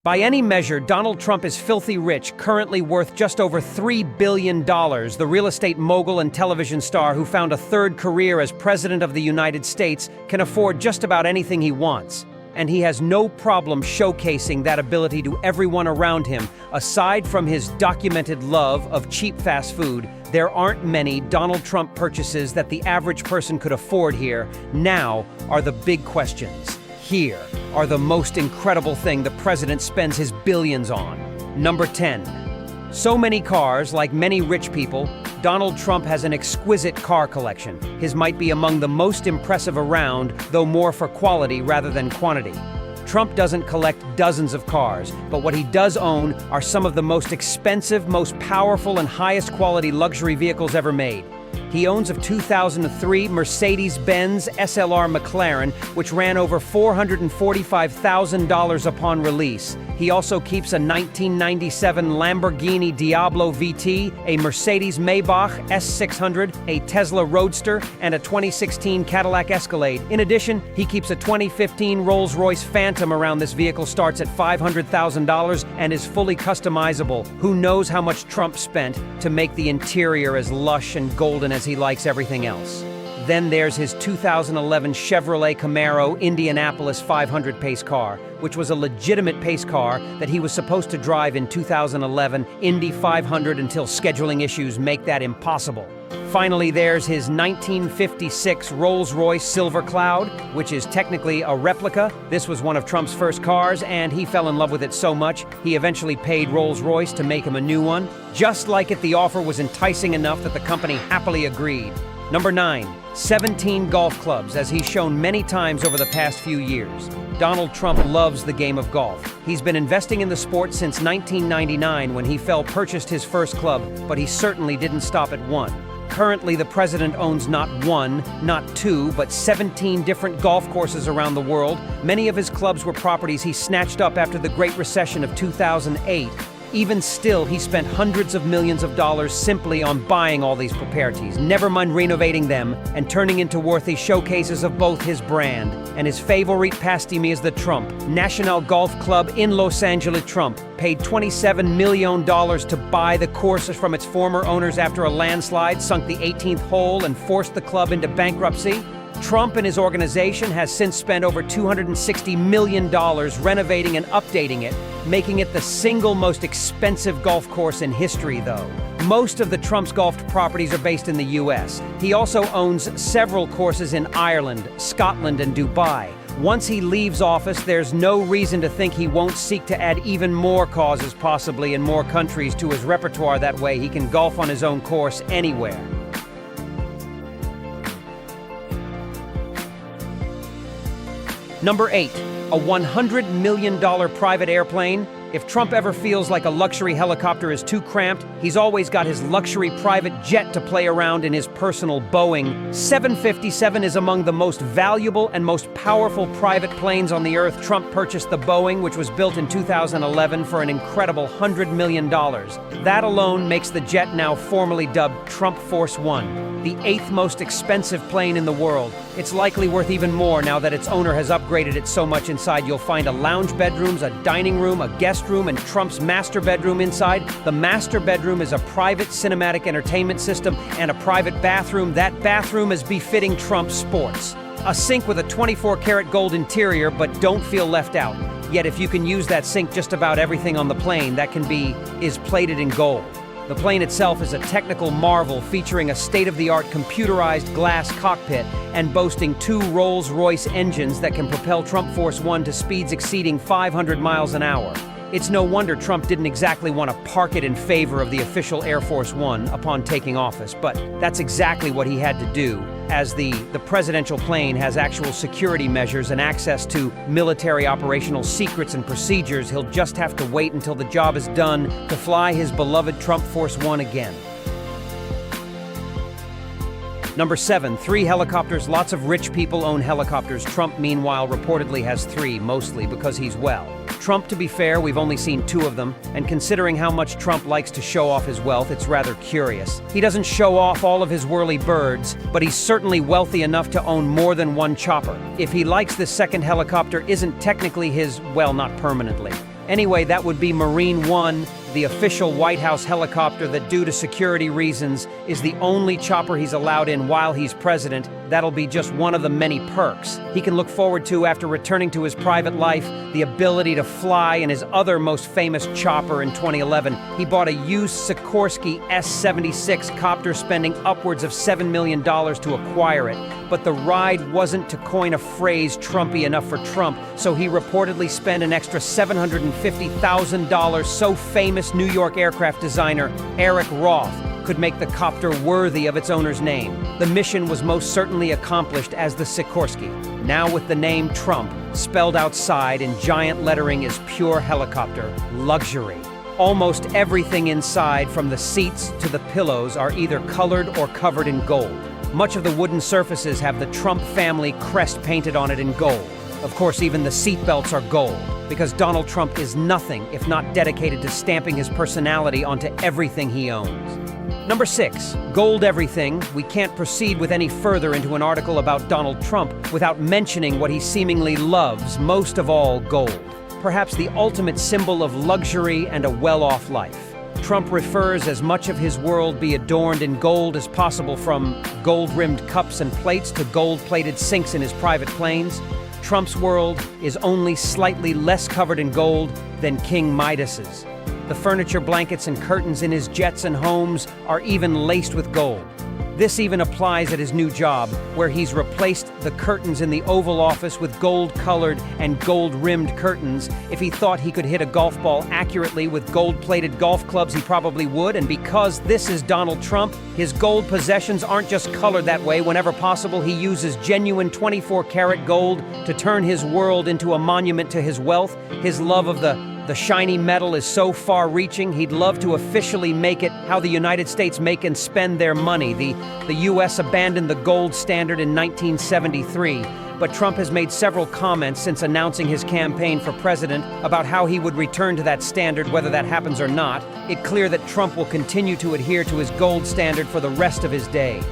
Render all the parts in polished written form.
By any measure, Donald Trump is filthy rich, currently worth just over $3 billion, the real estate mogul and television star who found a third career as President of the United States can afford just about anything he wants. And he has no problem showcasing that ability to everyone around him. Aside from his documented love of cheap fast food, there aren't many Donald Trump purchases that the average person could afford here. Now are the big questions. Here are the most incredible thing the president spends his billions on. Number 10. So many cars, like many rich people, Donald Trump has an exquisite car collection. His might be among the most impressive around, though more for quality rather than quantity. Trump doesn't collect dozens of cars, but what he does own are some of the most expensive, most powerful, and highest quality luxury vehicles ever made. He owns a 2003 Mercedes-Benz SLR McLaren, which ran over $445,000 upon release. He also keeps a 1997 Lamborghini Diablo VT, a Mercedes Maybach S600, a Tesla Roadster, and a 2016 Cadillac Escalade. In addition, he keeps a 2015 Rolls-Royce Phantom. Around this vehicle starts at $500,000 and is fully customizable. Who knows how much Trump spent to make the interior as lush and golden as he likes everything else. Then there's his 2011 Chevrolet Camaro Indianapolis 500 pace car, which was a legitimate pace car that he was supposed to drive in 2011 Indy 500 until scheduling issues make that impossible. Finally, there's his 1956 Rolls-Royce Silver Cloud, which is technically a replica. This was one of Trump's first cars, and he fell in love with it so much, he eventually paid Rolls-Royce to make him a new one. Just like it, the offer was enticing enough that the company happily agreed. Number 9. 17 golf clubs, as he's shown many times over the past few years. Donald Trump loves the game of golf. He's been investing in the sport since 1999 when he purchased his first club, but he certainly didn't stop at one. Currently, the president owns not one, not two, but 17 different golf courses around the world. Many of his clubs were properties he snatched up after the Great Recession of 2008. Even still, he spent hundreds of millions of dollars simply on buying all these properties, never mind renovating them and turning into worthy showcases of both his brand and his favorite pastime is the Trump. National Golf Club in Los Angeles. Trump paid $27 million to buy the course from its former owners after a landslide sunk the 18th hole and forced the club into bankruptcy. Trump and his organization has since spent over $260 million renovating and updating it, making it the single most expensive golf course in history, though. Most of the Trump's golf properties are based in the U.S. He also owns several courses in Ireland, Scotland, and Dubai. Once he leaves office, there's no reason to think he won't seek to add even more causes, possibly in more countries, to his repertoire. That way he can golf on his own course anywhere. Number 8. A $100 million private airplane. If Trump ever feels like a luxury helicopter is too cramped, he's always got his luxury private jet to play around in his personal Boeing 757 is among the most valuable and most powerful private planes on the earth. Trump purchased the Boeing, which was built in 2011 for an incredible $100 million. That alone makes the jet now formally dubbed Trump Force One, the 8th most expensive plane in the world. It's likely worth even more now that its owner has upgraded it so much. Inside you'll find a lounge bedrooms, a dining room, a guest room, and Trump's master bedroom inside. The master bedroom is a private cinematic entertainment system and a private bathroom. That bathroom is befitting Trump's sports. A sink with a 24-karat gold interior, but don't feel left out. Yet if you can use that sink, just about everything on the plane that is plated in gold. The plane itself is a technical marvel featuring a state-of-the-art computerized glass cockpit and boasting 2 Rolls-Royce engines that can propel Trump Force One to speeds exceeding 500 miles an hour. It's no wonder Trump didn't exactly want to park it in favor of the official Air Force One upon taking office, but that's exactly what he had to do, as the presidential plane has actual security measures and access to military operational secrets and procedures. He'll just have to wait until the job is done to fly his beloved Trump Force One again. Number 7, 3 helicopters. Lots of rich people own helicopters. Trump, meanwhile, reportedly has 3, mostly because he's well. Trump, to be fair, we've only seen 2 of them, and considering how much Trump likes to show off his wealth, it's rather curious. He doesn't show off all of his whirly birds, but he's certainly wealthy enough to own more than 1 chopper. If he likes this second helicopter isn't technically his, well, not permanently. Anyway, that would be Marine One, the official White House helicopter that, due to security reasons, is the only chopper he's allowed in while he's president. That'll be just one of the many perks he can look forward to after returning to his private life, the ability to fly in his other most famous chopper in 2011. He bought a used Sikorsky S-76 copter, spending upwards of $7 million to acquire it. But the ride wasn't, to coin a phrase, Trumpy enough for Trump, so he reportedly spent an extra $750,000. So famous New York aircraft designer Eric Roth could make the copter worthy of its owner's name. The mission was most certainly accomplished, as the Sikorsky, now with the name Trump spelled outside in giant lettering, is pure helicopter luxury. Almost everything inside, from the seats to the pillows, are either colored or covered in gold. Much of the wooden surfaces have the Trump family crest painted on it in gold. Of course, even the seatbelts are gold, because Donald Trump is nothing if not dedicated to stamping his personality onto everything he owns. Number 6, gold everything. We can't proceed with any further into an article about Donald Trump without mentioning what he seemingly loves most of all: gold. Perhaps the ultimate symbol of luxury and a well-off life. Trump prefers as much of his world be adorned in gold as possible, from gold-rimmed cups and plates to gold-plated sinks in his private planes. Trump's world is only slightly less covered in gold than King Midas's. The furniture, blankets, and curtains in his jets and homes are even laced with gold. This even applies at his new job, where he's replaced the curtains in the Oval Office with gold-colored and gold-rimmed curtains. If he thought he could hit a golf ball accurately with gold-plated golf clubs, he probably would. And because this is Donald Trump, his gold possessions aren't just colored that way. Whenever possible, he uses genuine 24-karat gold to turn his world into a monument to his wealth. His love of the shiny metal is so far-reaching, he'd love to officially make it how the United States make and spend their money. The U.S. abandoned the gold standard in 1973, but Trump has made several comments since announcing his campaign for president about how he would return to that standard, whether that happens or not. It's clear that Trump will continue to adhere to his gold standard for the rest of his days.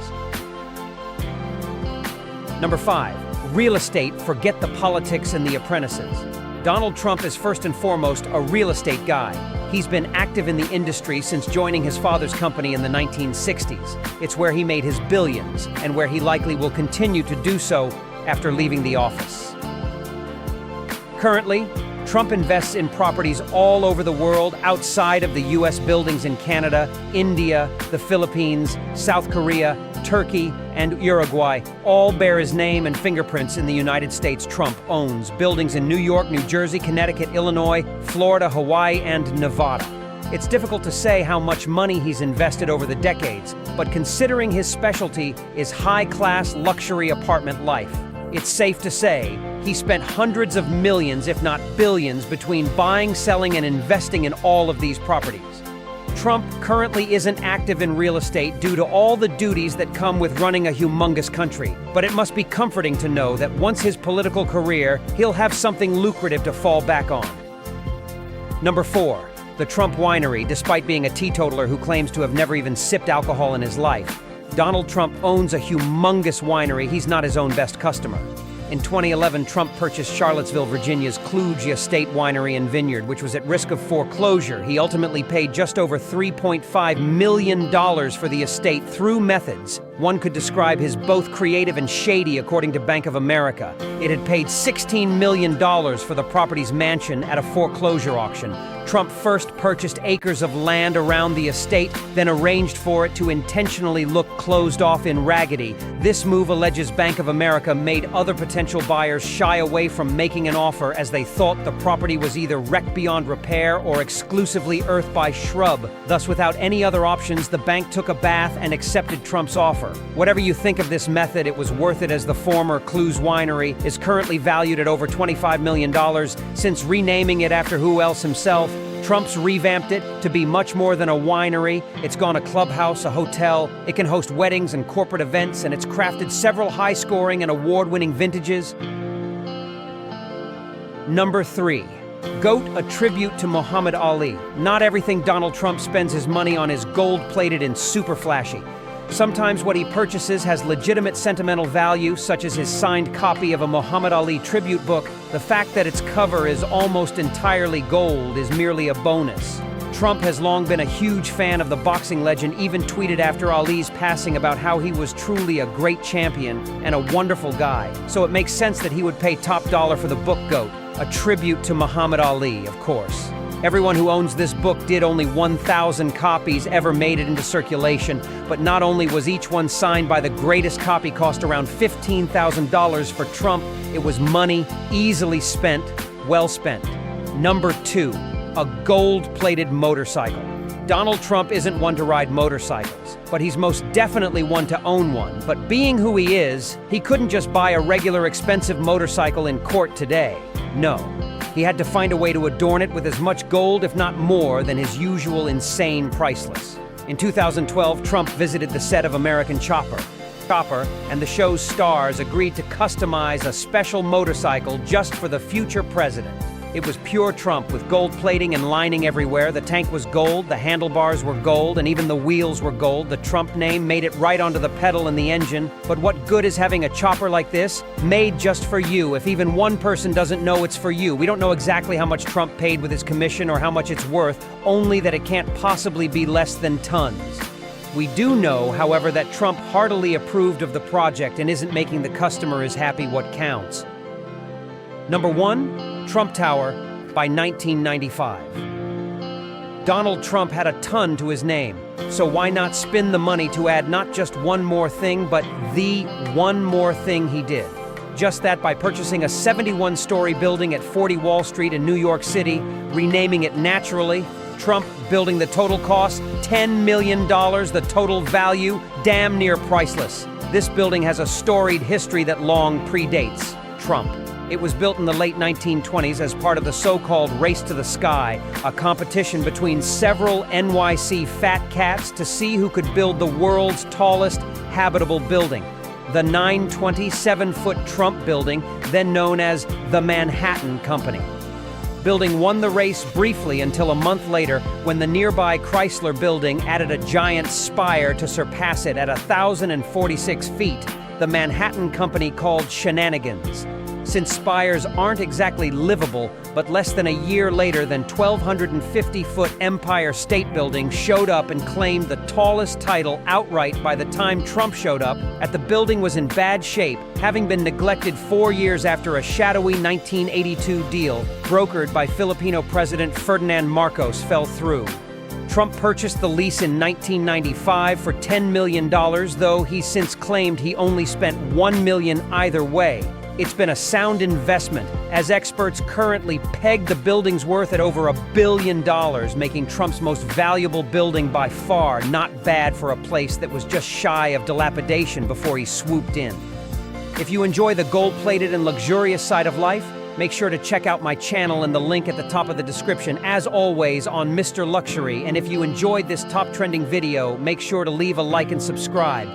Number 5, real estate. Forget the politics and the apprentices. Donald Trump is first and foremost a real estate guy. He's been active in the industry since joining his father's company in the 1960s. It's where he made his billions, and where he likely will continue to do so after leaving the office. Currently, Trump invests in properties all over the world outside of the U.S. buildings in Canada, India, the Philippines, South Korea, Turkey, and Uruguay. All bear his name and fingerprints in the United States. Trump owns buildings in New York, New Jersey, Connecticut, Illinois, Florida, Hawaii, and Nevada. It's difficult to say how much money he's invested over the decades, but considering his specialty is high-class luxury apartment life, it's safe to say he spent hundreds of millions, if not billions, between buying, selling, and investing in all of these properties. Trump currently isn't active in real estate due to all the duties that come with running a humongous country, but it must be comforting to know that once his political career, he'll have something lucrative to fall back on. Number 4, the Trump Winery. Despite being a teetotaler who claims to have never even sipped alcohol in his life, Donald Trump owns a humongous winery. He's not his own best customer. In 2011, Trump purchased Charlottesville, Virginia's Kluge Estate Winery and Vineyard, which was at risk of foreclosure. He ultimately paid just over $3.5 million for the estate through methods one could describe as both creative and shady, according to Bank of America. It had paid $16 million for the property's mansion at a foreclosure auction. Trump first purchased acres of land around the estate, then arranged for it to intentionally look closed off and raggedy. This move, alleges Bank of America, made other potential buyers shy away from making an offer, as they thought the property was either wrecked beyond repair or exclusively earth by shrub. Thus, without any other options, the bank took a bath and accepted Trump's offer. Whatever you think of this method, it was worth it, as the former Kluge Winery is currently valued at over $25 million. Since renaming it after who else himself, Trump's revamped it to be much more than a winery. It's gone a clubhouse, a hotel. It can host weddings and corporate events, and it's crafted several high-scoring and award-winning vintages. Number 3. GOAT, a tribute to Muhammad Ali. Not everything Donald Trump spends his money on is gold-plated and super flashy. Sometimes what he purchases has legitimate sentimental value, such as his signed copy of a Muhammad Ali tribute book. The fact that its cover is almost entirely gold is merely a bonus. Trump has long been a huge fan of the boxing legend, even tweeted after Ali's passing about how he was truly a great champion and a wonderful guy. So it makes sense that he would pay top dollar for the book GOAT, a tribute to Muhammad Ali, of course. Everyone who owns this book did. Only 1,000 copies ever made it into circulation, but not only was each one signed by the greatest copy, cost around $15,000 for Trump, it was money easily spent, well spent. Number 2, a gold-plated motorcycle. Donald Trump isn't one to ride motorcycles, but he's most definitely one to own one. But being who he is, he couldn't just buy a regular expensive motorcycle in court today. No. He had to find a way to adorn it with as much gold, if not more, than his usual insane priceless. In 2012, Trump visited the set of American Chopper, and the show's stars agreed to customize a special motorcycle just for the future president. It was pure Trump, with gold plating and lining everywhere. The tank was gold, the handlebars were gold, and even the wheels were gold. The Trump name made it right onto the pedal and the engine. But what good is having a chopper like this, made just for you, if even one person doesn't know it's for you? We don't know exactly how much Trump paid with his commission or how much it's worth, only that it can't possibly be less than tons. We do know, however, that Trump heartily approved of the project and isn't making the customer as happy what counts. Number 1, Trump Tower by 1995. Donald Trump had a ton to his name, so why not spin the money to add not just one more thing, but the one more thing he did? Just that, by purchasing a 71-story building at 40 Wall Street in New York City, renaming it naturally. Trump building, the total cost, $10 million, the total value, damn near priceless. This building has a storied history that long predates Trump. It was built in the late 1920s as part of the so-called Race to the Sky, a competition between several NYC fat cats to see who could build the world's tallest habitable building. The 927-foot Trump building, then known as the Manhattan Company. Building won the race briefly until a month later, when the nearby Chrysler building added a giant spire to surpass it at 1,046 feet. The Manhattan Company called shenanigans. Since spires aren't exactly livable, but less than a year later, the 1,250-foot Empire State Building showed up and claimed the tallest title outright. By the time Trump showed up, the building was in bad shape, having been neglected 4 years after a shadowy 1982 deal, brokered by Filipino President Ferdinand Marcos, fell through. Trump purchased the lease in 1995 for $10 million, though he's since claimed he only spent $1 million either way. It's been a sound investment, as experts currently peg the building's worth at over $1 billion, making Trump's most valuable building by far. Not bad for a place that was just shy of dilapidation before he swooped in. If you enjoy the gold-plated and luxurious side of life, make sure to check out my channel and the link at the top of the description, as always, on Mr. Luxury. And if you enjoyed this top trending video, make sure to leave a like and subscribe.